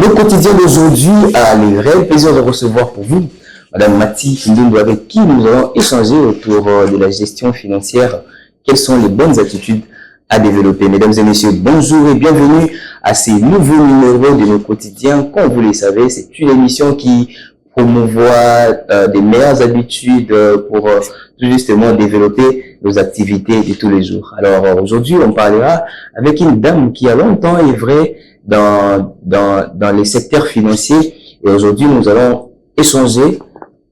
Le quotidien d'aujourd'hui a le réel plaisir de recevoir pour vous Madame Mati Kindondo, avec qui nous allons échanger autour de la gestion financière. Quelles sont les bonnes attitudes à développer? Mesdames et messieurs, bonjour et bienvenue à ces nouveaux numéros de nos quotidiens. Comme vous le savez, c'est une émission qui promouvoit des meilleures habitudes pour tout justement développer nos activités de tous les jours. Alors aujourd'hui, on parlera avec une dame qui a longtemps œuvré dans les secteurs financiers, et aujourd'hui nous allons échanger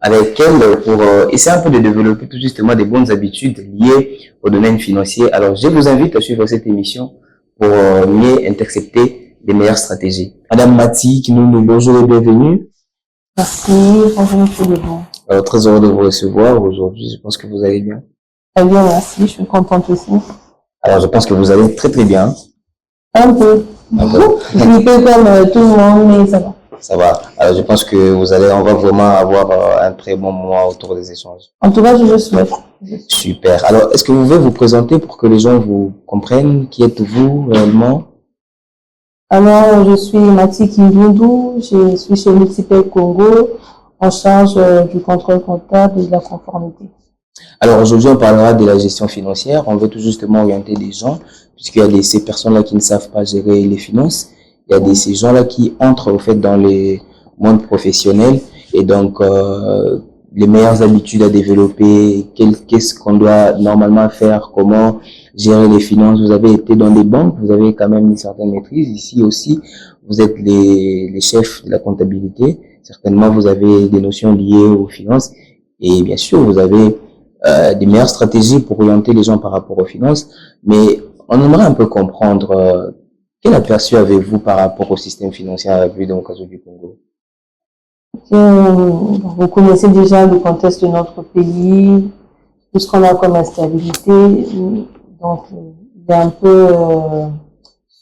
avec elle pour essayer un peu de développer tout justement des bonnes habitudes liées au domaine financier. Alors je vous invite à suivre cette émission pour mieux intercepter les meilleures stratégies. Madame Mati Kindondo, bonjour et bienvenue. Merci, bonjour tout le monde. Alors très heureux de vous recevoir aujourd'hui, je pense que vous allez bien. Très bien, merci, je suis contente aussi. Alors je pense que vous allez très très bien. Un peu. Grippé comme tout le monde, mais ça va. Ça va. Alors je pense que on va vraiment avoir un très bon moment autour des échanges. En tout cas, je le souhaite. Super. Alors est-ce que vous pouvez vous présenter pour que les gens vous comprennent? Qui êtes-vous réellement? Alors, je suis Mati Kindondo, je suis chez Multipay Congo, en charge du contrôle comptable et de la conformité. Alors aujourd'hui, on parlera de la gestion financière. On veut tout justement orienter les gens, puisqu'il y a ces personnes-là qui ne savent pas gérer les finances. Il y a ces gens-là qui entrent au fait dans les mondes professionnels, et donc les meilleures habitudes à développer, qu'est-ce qu'on doit normalement faire, comment gérer les finances. Vous avez été dans les banques, vous avez quand même une certaine maîtrise. Ici aussi, vous êtes les chefs de la comptabilité. Certainement, vous avez des notions liées aux finances, et bien sûr, vous avez des meilleures stratégies pour orienter les gens par rapport aux finances. Mais on aimerait un peu comprendre quel aperçu avez-vous par rapport au système financier à la République démocratique du Congo? Vous connaissez déjà le contexte de notre pays, tout ce qu'on a comme instabilité. Donc, il est un peu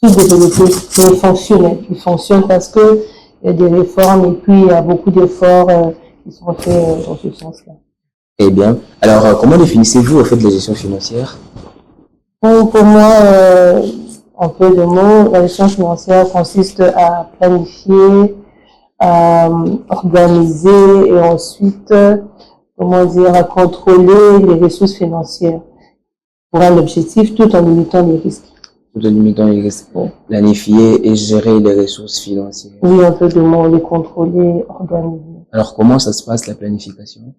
sous-développé, mais fonctionnel. Il fonctionne parce que il y a des réformes et puis il y a beaucoup d'efforts qui sont faits dans ce sens-là. Eh bien, alors comment définissez-vous au fait de la gestion financière? Pour moi, en peu de mots, la gestion financière consiste à planifier, à organiser et ensuite, comment dire, à contrôler les ressources financières pour un objectif tout en limitant les risques. Tout en limitant les risques. Planifier et gérer les ressources financières. Oui, un peu de mots, les contrôler, organiser. Alors comment ça se passe la planification?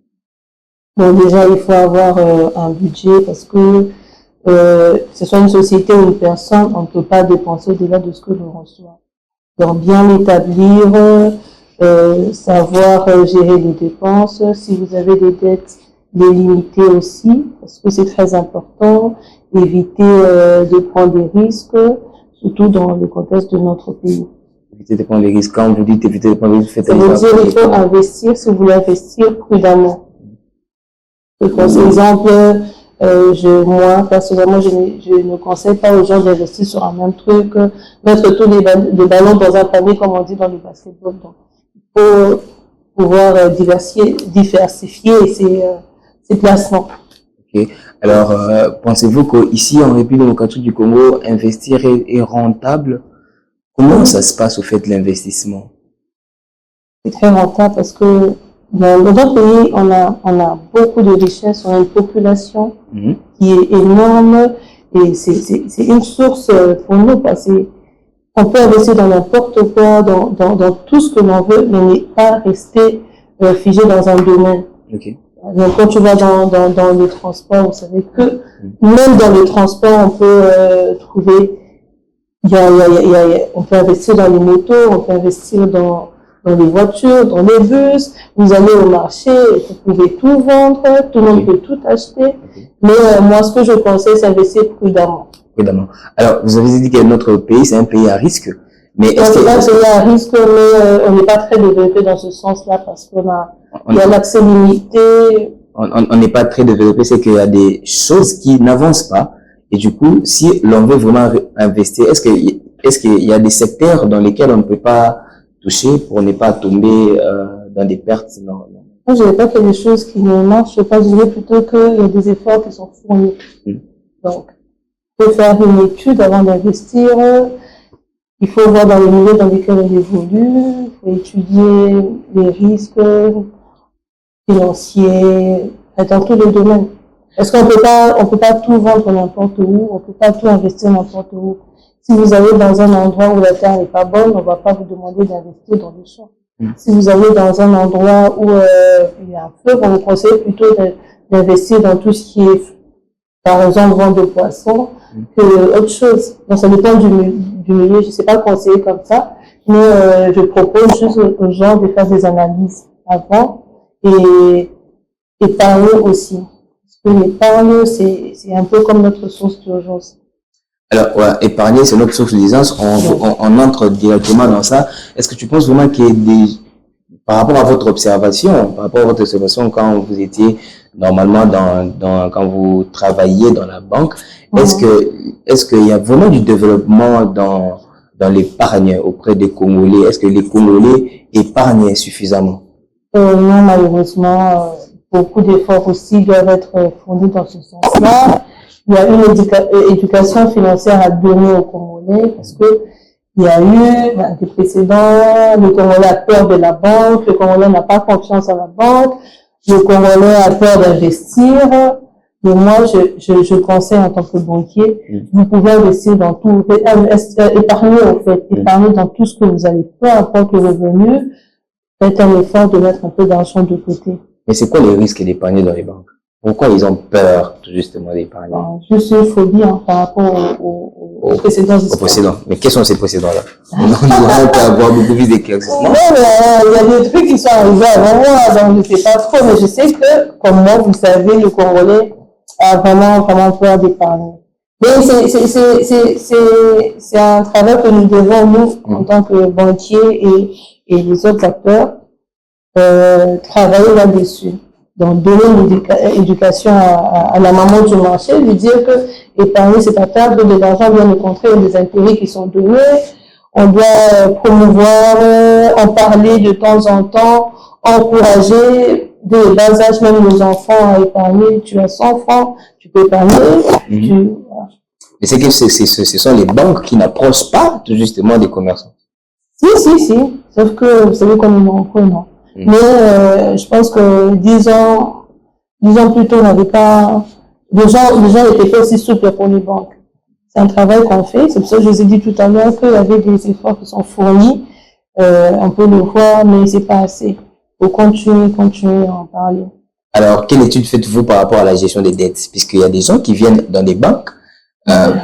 Bon, déjà, il faut avoir un budget parce que que ce soit une société ou une personne, on ne peut pas dépenser au-delà de ce que l'on reçoit. Donc, bien l'établir, savoir gérer les dépenses. Si vous avez des dettes, les limiter aussi, parce que c'est très important. Éviter de prendre des risques, surtout dans le contexte de notre pays. Éviter de prendre des risques. Quand vous dites éviter de prendre des risques, faites ça veut dire qu'il faut investir, si vous voulez investir prudemment. Par exemple, moi, personnellement, je ne conseille pas aux gens d'investir sur un même truc, mettre tous les ballons dans un panier, comme on dit dans le basketball. Donc, il faut pouvoir diversifier ses placements. Ok. Alors, pensez-vous qu'ici, en République démocratique du Congo, investir est rentable? Comment ça se passe au fait de l'investissement? C'est très rentable parce que dans notre pays, on a beaucoup de richesses, on a une population qui est énorme et c'est une source pour nous parce qu'on peut investir dans n'importe quoi, dans tout ce que l'on veut, mais n'est pas rester figé dans un domaine. Okay. Donc, quand tu vas dans le transport, vous savez que même dans le transport, on peut trouver, on peut investir dans les motos, on peut investir dans les voitures, dans les bus, vous allez au marché, vous pouvez tout vendre, tout le monde peut tout acheter. Mais moi, ce que je conseille, c'est investir prudemment. Prudemment. Alors, vous avez dit que notre pays, c'est un pays à risque. Mais est-ce que... C'est un pays à risque, mais on n'est pas très développé dans ce sens-là parce qu'il y a l'accès limité. On n'est pas très développé, c'est qu'il y a des choses qui n'avancent pas. Et du coup, si l'on veut vraiment investir, est-ce qu'il y a des secteurs dans lesquels on ne peut pas toucher pour ne pas tomber dans des pertes? Non. Moi, je ne dirais pas qu'il y a des choses qui ne marchent pas, je dirais plutôt qu'il y a des efforts qui sont fournis. Donc, il faut faire une étude avant d'investir. il faut voir dans les milieux dans lesquels on évolue, il faut étudier les risques financiers, dans tous les domaines. Parce qu'on peut pas tout vendre n'importe où, on peut pas tout investir n'importe où. Si vous allez dans un endroit où la terre n'est pas bonne, on va pas vous demander d'investir dans le champ. Si vous allez dans un endroit où il y a un feu, on vous conseille plutôt d'investir dans tout ce qui est, par exemple, vente de poissons, que autre chose. Donc, ça dépend du milieu. Je sais pas conseiller comme ça, mais je propose juste aux gens de faire des analyses avant et épargner aussi. Parce que l'épargne, c'est un peu comme notre source d'urgence. Alors, ouais, épargner, c'est notre source d'urgence. On entre directement dans ça. Est-ce que tu penses vraiment qu'il y a par rapport à votre observation, quand vous étiez normalement quand vous travailliez dans la banque, est-ce qu'il y a vraiment du développement dans l'épargne auprès des Congolais? Est-ce que les Congolais épargnent suffisamment? Non, malheureusement, beaucoup d'efforts aussi doivent être fournis dans ce sens-là. Il y a une éducation financière à donner aux Congolais parce que il y a eu des précédents, le Congolais a peur de la banque, le Congolais n'a pas confiance en la banque, le Congolais a peur d'investir. Mais moi, je conseille en tant que banquier, vous pouvez investir dans tout, épargner en fait, épargner dans tout ce que vous avez, peu importe le revenu, faites un effort de mettre un peu d'argent de côté. Mais c'est quoi les risques d'épargner dans les banques? Pourquoi ils ont peur, justement, d'épargner? Juste une phobie par rapport aux précédents histoires. Aux précédents. Mais quels sont ces précédents-là? On peut avoir beaucoup plus d'éclaircissements. Non, mais il y a des trucs qui sont arrivés avant moi, donc je sais pas trop, mais je sais que, comme moi, vous savez, le Congolais a vraiment peur d'épargner. Mais c'est un travail que nous devons, nous, en tant que banquiers et les autres acteurs, travailler là-dessus. Donc, donner l'éducation à la maman du marché, lui dire que épargner, c'est à table de l'argent, bien au contraire, il y a des intérêts qui sont donnés. On doit promouvoir, en parler de temps en temps, encourager dès le bas âge, même nos enfants à épargner. Tu as 100 francs, tu peux épargner. Voilà. Mais c'est que ce sont les banques qui n'approchent pas, justement, des commerçants. Si. Sauf que, vous savez qu'on est nombreux, non? Mais je pense que 10 ans plus tôt, on n'avait pas, les gens n'étaient pas aussi souples pour les banques. C'est un travail qu'on fait. C'est pour ça que je vous ai dit tout à l'heure qu'il y avait des efforts qui sont fournis. On peut le voir, mais c'est pas assez. Il faut continuer à en parler. Alors, quelle étude faites-vous par rapport à la gestion des dettes? Puisqu'il y a des gens qui viennent dans des banques,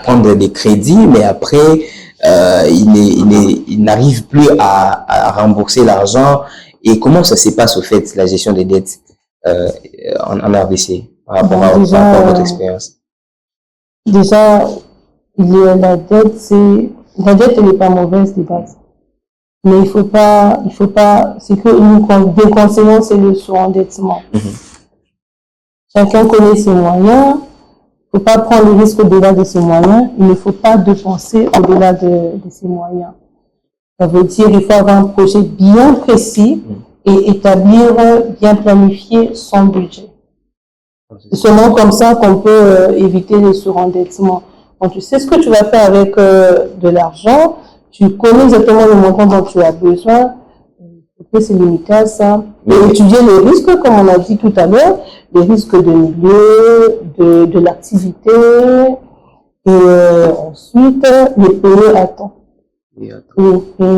prendre des crédits, mais après, ils n'arrivent plus à rembourser l'argent. Et comment ça se passe au fait, la gestion des dettes en RDC par rapport à votre expérience? Déjà, la dette, elle n'est pas mauvaise de base. Mais il faut pas, c'est que nous déconseillons, c'est le surendettement. Chacun connaît ses moyens. Il ne faut pas prendre le risque au-delà de ses moyens. Il ne faut pas dépenser au-delà de ses moyens. Ça veut dire qu'il faut avoir un projet bien précis et établir, bien planifier son budget. C'est seulement comme ça qu'on peut éviter le surendettement. Quand tu sais ce que tu vas faire avec de l'argent, tu connais exactement le montant dont tu as besoin, c'est limité à ça. Et étudier les risques, comme on a dit tout à l'heure, les risques de milieu, de l'activité, et ensuite les payer à temps. Et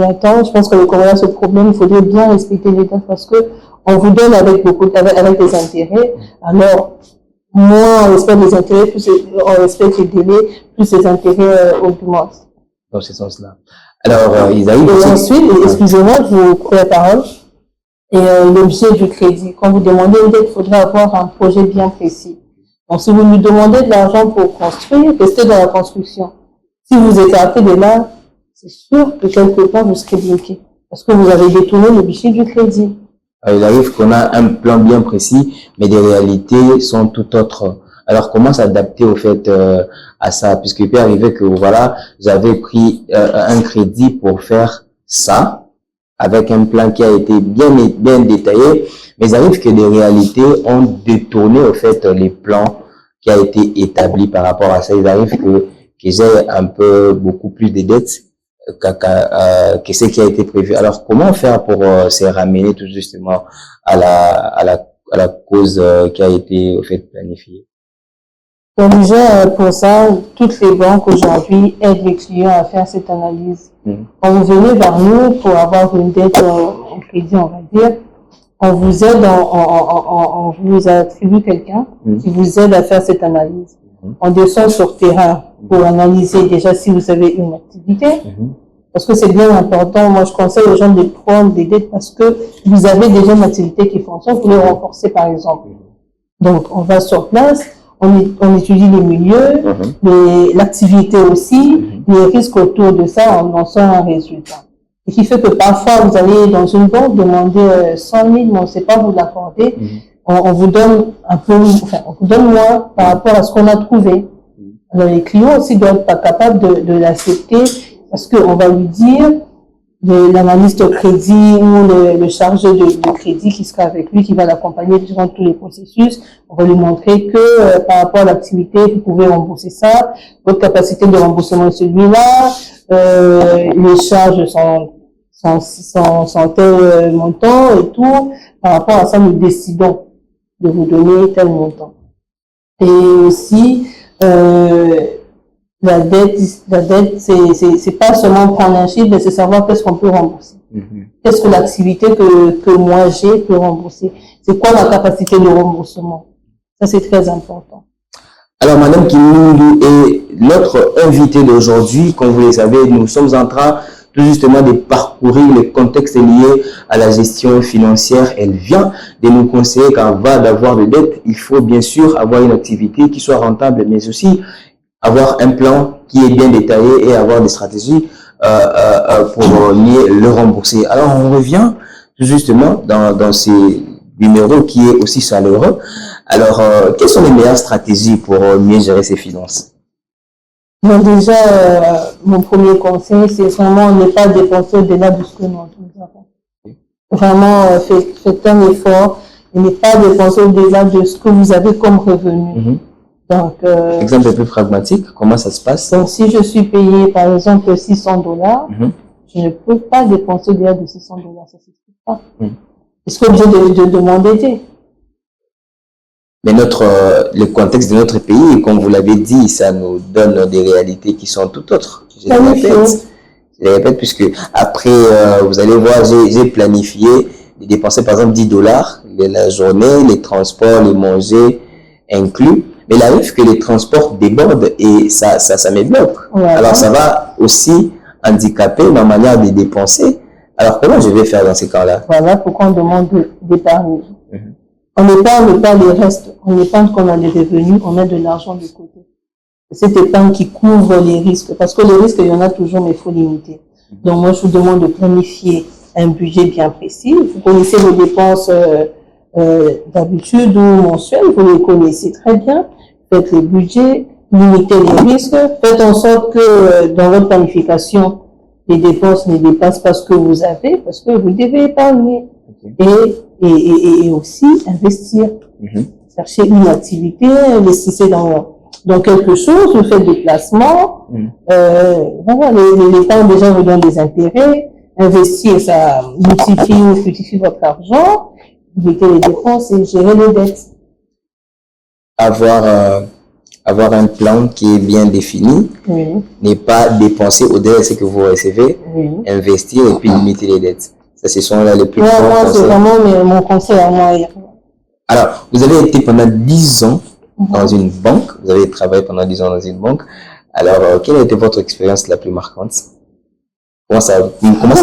attends, je pense que le Congolais a ce problème, il faudrait bien respecter les dates parce que on vous donne avec des intérêts. Alors, moins on respecte les intérêts, plus on respecte les délais, plus les intérêts augmentent. Dans ce sens-là. Alors, Isaïe. Et ensuite, excusez-moi, je vous coupe la parole. Et l'objet du crédit. Quand vous demandez une dette, il faudrait avoir un projet bien précis. Donc, si vous nous demandez de l'argent pour construire, restez dans la construction. Si vous écartez de là, c'est sûr que quelque part vous serez bloqué. Parce que vous avez détourné le budget du crédit. Il arrive qu'on a un plan bien précis, mais des réalités sont tout autres. Alors, comment s'adapter au fait à ça? Puisqu'il peut arriver que, voilà, j'avais pris un crédit pour faire ça, avec un plan qui a été bien détaillé, mais il arrive que des réalités ont détourné, au fait, les plans qui a été établi par rapport à ça. Il arrive que j'ai un peu beaucoup plus de dettes qu'est-ce qui a été prévu. Alors, comment faire pour se ramener tout justement à la cause qui a été au fait planifiée? Donc déjà, pour ça, toutes les banques aujourd'hui aident les clients à faire cette analyse. Quand vous venez vers nous pour avoir une dette en crédit, on va dire, on vous aide, on vous attribue quelqu'un qui vous aide à faire cette analyse. On descend sur terrain pour analyser déjà si vous avez une activité. Parce que c'est bien important. Moi, je conseille aux gens de prendre des dettes parce que vous avez déjà une activité qui fonctionne, vous pouvez renforcer par exemple. Donc, on va sur place, on étudie les milieux, l'activité aussi, les risques autour de ça, on en sort un résultat. Et qui fait que parfois, vous allez dans une banque demander 100 000, mais on ne sait pas vous l'accorder. On vous donne un peu, enfin, on vous donne moins par rapport à ce qu'on a trouvé. Alors, les clients aussi doivent être pas capables de l'accepter parce qu'on va lui dire, l'analyste au crédit ou le chargé de crédit qui sera avec lui, qui va l'accompagner durant tous les processus, on va lui montrer que par rapport à l'activité, vous pouvez rembourser ça, votre capacité de remboursement est celui-là, les charges sont tel montant et tout. Par rapport à ça, nous décidons de vous donner tel montant. Et aussi, la dette, c'est pas seulement prendre un chiffre, mais c'est savoir qu'est-ce qu'on peut rembourser. Qu'est-ce que l'activité que moi j'ai peut rembourser? C'est quoi ma capacité de remboursement? Ça, c'est très important. Alors, Madame Kimilundu est notre invitée d'aujourd'hui. Comme vous le savez, nous sommes en train tout justement de parcourir les contextes liés à la gestion financière. Elle vient de nous conseiller qu'avant d'avoir des dettes, il faut bien sûr avoir une activité qui soit rentable, mais aussi avoir un plan qui est bien détaillé et avoir des stratégies pour le rembourser. Alors, on revient tout justement dans ces numéros qui est aussi chaleureux. Alors, quelles sont les meilleures stratégies pour mieux gérer ses finances? Donc déjà, mon premier conseil, c'est vraiment ne pas dépenser au-delà de ce que nous avons. Vraiment, faites un effort et ne pas dépenser au-delà de ce que vous avez comme revenu. Donc, exemple un peu pragmatique, comment ça se passe? Donc, si je suis payé, par exemple, $600, je ne peux pas dépenser au-delà de $600, ça ne s'explique pas. Je suis obligé de demander. Mais le contexte de notre pays, comme vous l'avez dit, ça nous donne des réalités qui sont tout autres. Je les répète puisque après, vous allez voir, j'ai planifié de dépenser par exemple $10 la journée, les transports, les manger inclus. Mais il arrive que les transports débordent et ça me bloque. Alors ça va aussi handicaper ma manière de dépenser. Alors comment je vais faire dans ces cas-là? Voilà pourquoi on demande d'épargner. On n'épargne pas les restes, on épargne quand on a des revenus, on met de l'argent de côté. Cette épargne qui couvre les risques, parce que les risques, il y en a toujours, mais il faut limiter. Donc moi, je vous demande de planifier un budget bien précis. Vous connaissez vos dépenses d'habitude ou mensuelles, vous les connaissez très bien. Faites les budgets, limitez les risques, faites en sorte que dans votre planification, les dépenses ne dépassent pas ce que vous avez, parce que vous devez épargner. Et aussi investir. Cherchez une activité, investissez dans quelque chose, vous faites des placements. Voilà, l'épargne déjà vous donne des intérêts. Investir, ça multiplie ou fructifie votre argent. Limiter les dépenses et gérer les dettes. Avoir un plan qui est bien défini, n'est pas dépenser au-delà de ce que vous recevez, investir et puis limiter les dettes. Ça, ce sont là les plus moi, c'est vraiment mon conseil à moi. Alors, vous avez été pendant 10 ans dans une banque. Vous avez travaillé pendant 10 ans dans une banque. Alors, quelle a été votre expérience la plus marquante? Comment ça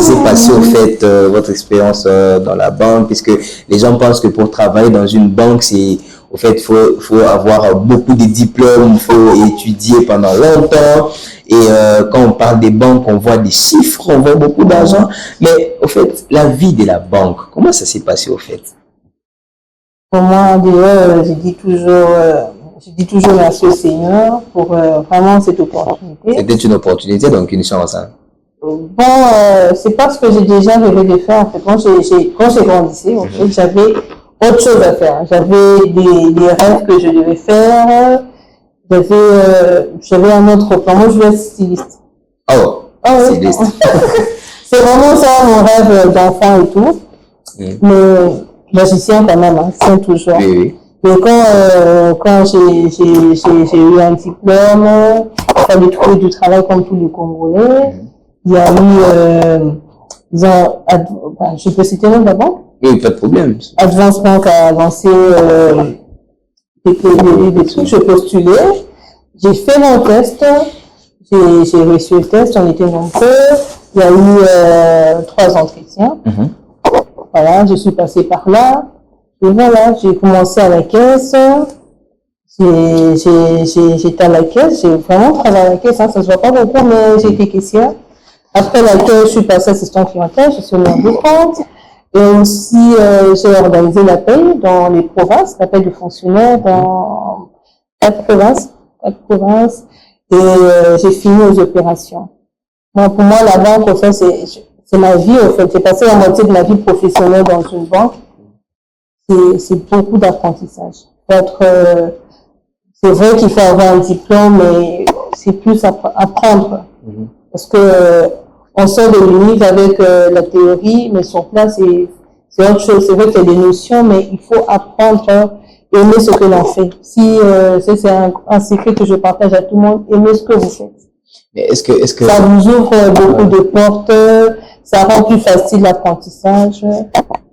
s'est passé au fait, votre expérience dans la banque? Puisque les gens pensent que pour travailler dans une banque, au fait, faut avoir beaucoup de diplômes, il faut étudier pendant longtemps. Et quand on parle des banques, on voit des chiffres, on voit beaucoup d'argent. Mais au fait, la vie de la banque, comment ça s'est passé au fait? Pour moi, déjà, je dis toujours merci au Seigneur pour vraiment cette opportunité. C'était une opportunité, donc une chance. Hein? Bon, c'est pas ce que j'ai déjà rêvé de faire. En fait, quand j'ai grandi, en fait, j'avais autre chose à faire. J'avais des rêves que je devais faire. J'avais un autre plan. Moi, je voulais être styliste. Oh. Ah oui. Céleste. C'est vraiment ça mon rêve d'enfant et tout. Mais magicien quand même, hein, c'est toujours. Oui, oui. Mais quand j'ai eu un diplôme, il fallait trouver du travail comme tous les Congolais. Il y a eu, disons, je peux citer le d'abord? Oui, pas de problème. Advance Bank a lancé des trucs, je postulais, j'ai fait mon test, j'ai reçu le test, on était nombreux, il y a eu 3 entretiens. Voilà, je suis passée par là, et voilà, j'ai commencé à la caisse, j'étais à la caisse, j'ai vraiment travaillé à la caisse, hein, ça se voit pas beaucoup, mais j'ai été caissière. Après la caisse, je suis passée assistant clientèle, je suis numéro de compte. Et aussi, j'ai organisé la paie dans les provinces, la paie de fonctionnaires dans 4 provinces. Et j'ai fini aux opérations. Bon, pour moi, la banque, au fait, c'est ma vie, au fait. J'ai passé la moitié de ma vie professionnelle dans une banque. C'est beaucoup d'apprentissage. C'est vrai qu'il faut avoir un diplôme, mais c'est plus apprendre. Parce que on sort de l'unique avec la théorie, mais sur place, c'est autre chose. C'est vrai qu'il y a des notions, mais il faut apprendre, aimer ce que l'on fait. Si c'est un secret que je partage à tout le monde, aimez ce que vous faites. Mais est-ce que ça vous ouvre beaucoup de portes, ça rend plus facile l'apprentissage,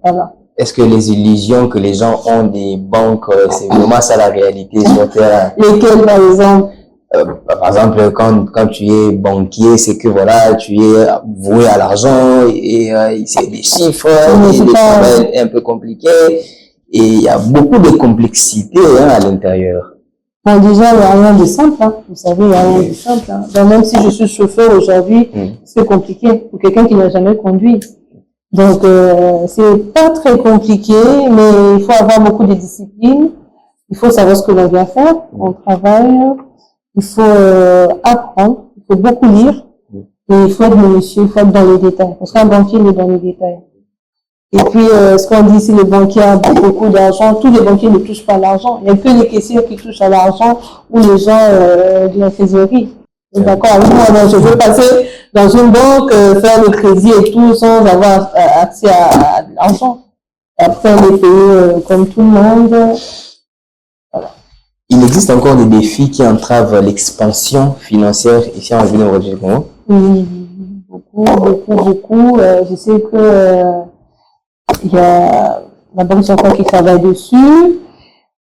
voilà. Est-ce que les illusions que les gens ont des banques, c'est vraiment ça la réalité sur Terre? Lesquelles, par exemple? Par exemple, quand tu es banquier, c'est que voilà, tu es voué à l'argent et c'est des chiffres, et des travails un peu compliqués et il y a beaucoup de complexité à l'intérieur. Bon, déjà, il n'y a rien de simple, hein. Vous savez, il n'y a rien de simple. Hein. Donc, même si je suis chauffeur aujourd'hui, c'est compliqué pour quelqu'un qui n'a jamais conduit. Donc, c'est pas très compliqué, mais il faut avoir beaucoup de discipline. Il faut savoir ce que l'on vient faire. On travaille. Il faut apprendre, il faut beaucoup lire, et il faut être minutieux, il faut être dans les détails. Parce qu'un banquier, il est dans les détails. Et puis, ce qu'on dit, si le banquier a beaucoup d'argent, tous les banquiers ne touchent pas à l'argent. Il n'y a que les caissiers qui touchent à l'argent ou les gens de la trésorerie. D'accord avec moi, je veux passer dans une banque, faire le crédit et tout, sans avoir accès à l'argent. Après, on est payé comme tout le monde. Voilà. Il existe encore des défis qui entravent l'expansion financière ici en République du Congo? Oui, beaucoup. Je sais que il y a la Banque centrale qui travaille dessus.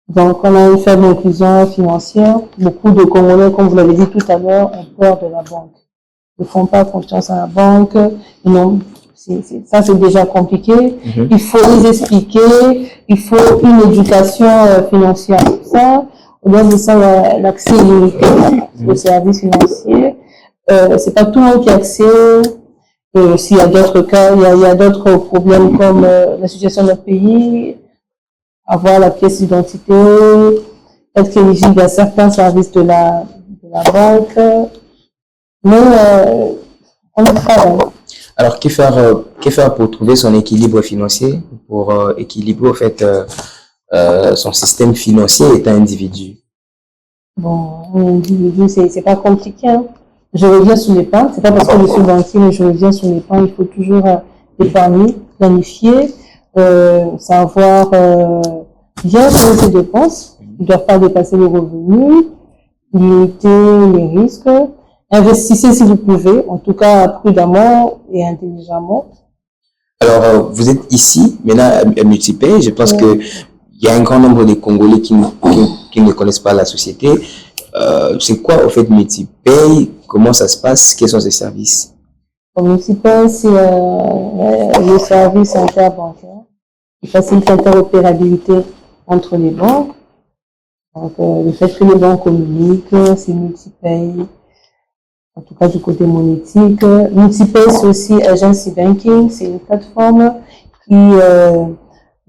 Donc, on a une faible inclusion financière. Beaucoup de Congolais, comme vous l'avez dit tout à l'heure, ont peur de la banque. Ils ne font pas confiance à la banque. Non, ça, c'est déjà compliqué. Il faut les expliquer. Il faut une éducation financière. Ça, au-delà de ça, il y a l'accès illimité aux services financiers. C'est pas tout le monde qui a accès. S'il y a d'autres cas, il y a d'autres problèmes comme la situation de notre pays, avoir la pièce d'identité, être éligible à certains services de la banque. Mais on travaille. Alors, que faire pour trouver son équilibre financier, pour équilibrer au fait son système financier étant individu? Bon, un individu, c'est pas compliqué. Hein. Je reviens sur l'épargne. C'est pas parce que je suis banquier, mais je reviens sur l'épargne. Il faut toujours épargner, planifier, savoir bien gérer ses dépenses. Ils ne doivent pas dépasser les revenus, limiter les risques. Investissez si vous pouvez, en tout cas prudemment et intelligemment. Alors, vous êtes ici, maintenant, à Multipay. Je pense que il y a un grand nombre de Congolais qui ne connaissent pas la société. C'est quoi, au fait, Multipay? Comment ça se passe? Quels sont ses services? Multipay, c'est le service interbancaire qui facilite l'interopérabilité entre les banques. Donc, le fait que les banques communiquent, c'est Multipay. En tout cas, du côté monétique. Multipay, c'est aussi Agency Banking. C'est une plateforme qui,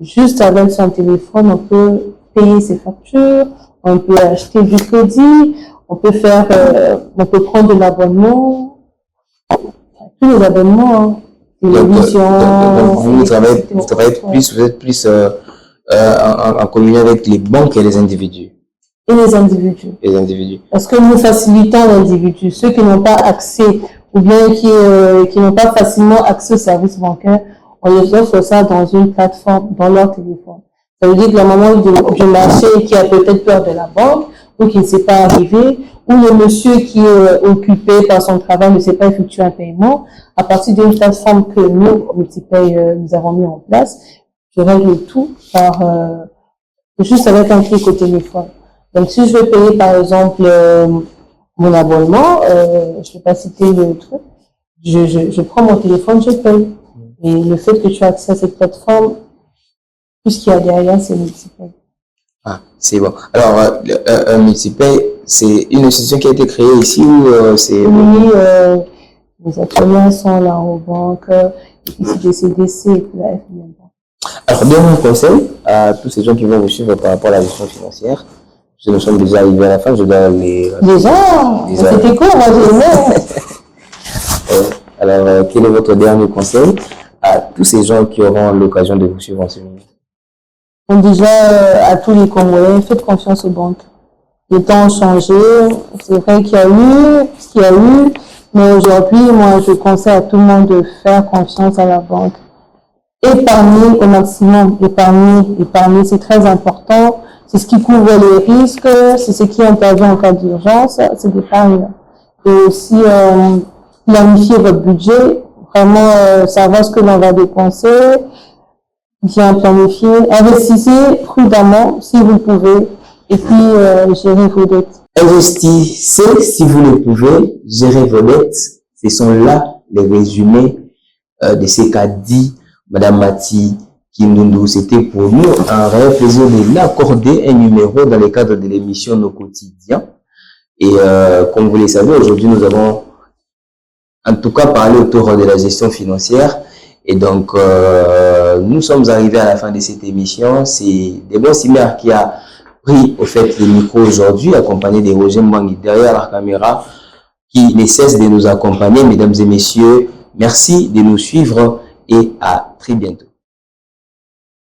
juste avec son téléphone, on peut payer ses factures, on peut acheter du crédit, on peut prendre de l'abonnement, tous les abonnements, télévision. Vous êtes plus en communion avec les banques et les individus. Et les individus. Les individus. Parce que nous facilitons l'individu. Ceux qui n'ont pas accès ou bien qui n'ont pas facilement accès aux services bancaires, on les offre ça dans une plateforme, dans leur téléphone. Ça veut dire que la maman du marché qui a peut-être peur de la banque, ou qui ne sait pas arriver, ou le monsieur qui est occupé par son travail ne sait pas effectuer un paiement, à partir d'une plateforme que nous, Multipay, nous avons mis en place, je règle tout par juste avec un clic au téléphone. Donc si je veux payer par exemple mon abonnement, je ne vais pas citer le truc, je prends mon téléphone, je paye. Et le fait que tu as accès à cette plateforme, tout ce qu'il y a derrière, c'est Multipay. Ah, c'est bon. Alors, Multipay, c'est une institution qui a été créée ici ou c'est... Oui, les actionnaires sont là aux banques, et puis c'est des CDC et puis la FBN. Alors, donne un conseil à tous ces gens qui vont vous suivre par rapport à la gestion financière. Nous sommes déjà arrivés à la fin, je dois les... Déjà, c'était cool, moi j'ai aimé. Alors, quel est votre dernier conseil à tous ces gens qui auront l'occasion de vous suivre en ce moment? Donc déjà, à tous les Congolais, faites confiance aux banques. Les temps ont changé, c'est vrai qu'il y a eu ce qu'il y a eu, mais aujourd'hui, moi, je conseille à tout le monde de faire confiance à la banque. Épargner au maximum, épargner, c'est très important. C'est ce qui couvre les risques, c'est ce qui intervient en cas d'urgence, c'est d'épargne. Et aussi, planifier votre budget, vraiment savoir ce que l'on va dépenser, bien planifier, investissez prudemment si vous le pouvez, et puis gérez vos dettes. Investissez si vous le pouvez, gérez vos dettes. Ce sont là les résumés de ce qu'a dit Madame Mati Kindundu. C'était pour nous un réel plaisir de l'accorder un numéro dans le cadre de l'émission Nos Quotidiens. Et comme vous le savez, aujourd'hui nous avons en tout cas parlé autour de la gestion financière. Et donc, nous sommes arrivés à la fin de cette émission. C'est Debo Simer qui a pris au fait le micro aujourd'hui, accompagné de Roger Mbangi derrière la caméra, qui ne cesse de nous accompagner. Mesdames et messieurs, merci de nous suivre et à très bientôt.